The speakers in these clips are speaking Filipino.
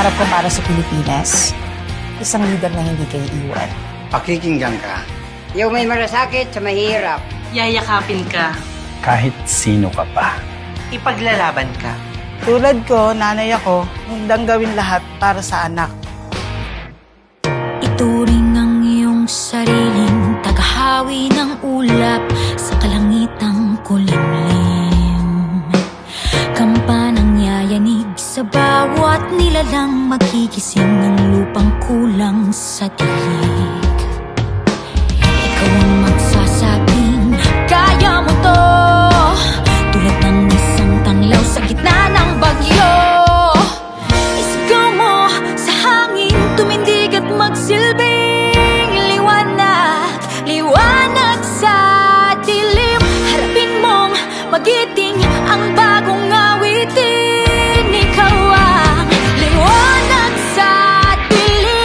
pangarap ko para sa Pilipinas. Isang leader na hindi kayo iwan. Pakikinggan ka. Yung may malasakit sa mahirap. Yayakapin ka. Kahit sino ka pa. Ipaglalaban ka. Tulad ko, nanay ako, handang gawin lahat para sa anak. Ituring ang iyong sariling tagahawi ng ulap sa kalangitang kulimlim. Kampanang yayanig sa bawat nilalang magigising ng lupang kulang sa dilig. Ikaw ang magsasabing kaya mo to, tulad ng isang tanglaw sa gitna ng bagyo. Isigaw mo sa hangin, tumindig at magsilbing liwanag, liwanag sa dilim. Harapin mong magiting ang bagong awitin. Ikaw ang liwanag sa dilim.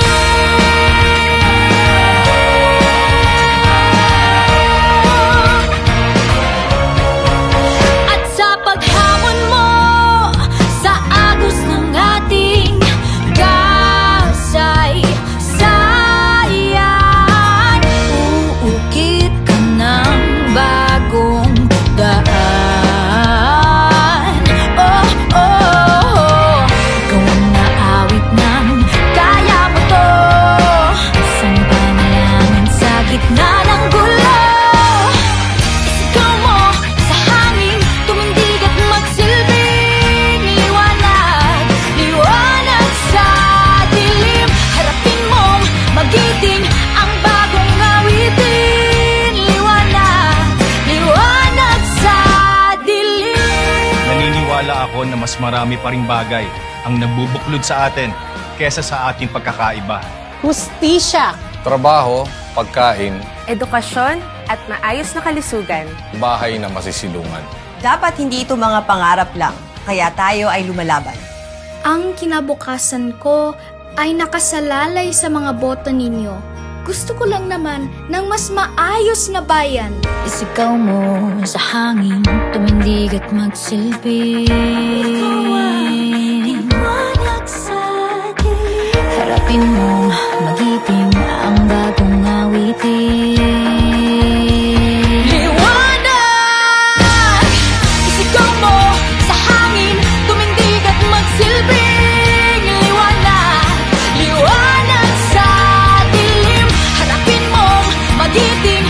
At sa paghamon mo sa agos ng ating kasaysayan, uukit ka ng bagong daan. Oh, oh, oh. Ikaw ang naawit ng kaya mo to, isang panalangin sa gitna ng gulo. Isigaw mo sa hangin, tumindig at magsilbing liwanag, liwanag sa dilim. Harapin mong magiting ang bagong awitin. Liwanag, liwanag sa dilim. Naniniwala ako na mas marami pa ring bagay ang nabubuklod sa atin kesa sa ating pagkakaiba. Hustisya! Trabaho, pagkain, Edukasyon at maayos na kalusugan. bahay na masisilungan. Dapat hindi ito mga pangarap lang, kaya tayo ay lumalaban. Ang kinabukasan ko ay nakasalalay sa mga boto ninyo. Gusto ko lang naman ng mas maayos na bayan. Isigaw mo sa hangin, tumindig at magsilbing liwanag sa dilim. Harapin mong magiting ang bagong awitin. Liwanag! Isigaw mo sa hangin, tumindig at magsilbing liwanag, liwanag sa dilim. Harapin mong magiting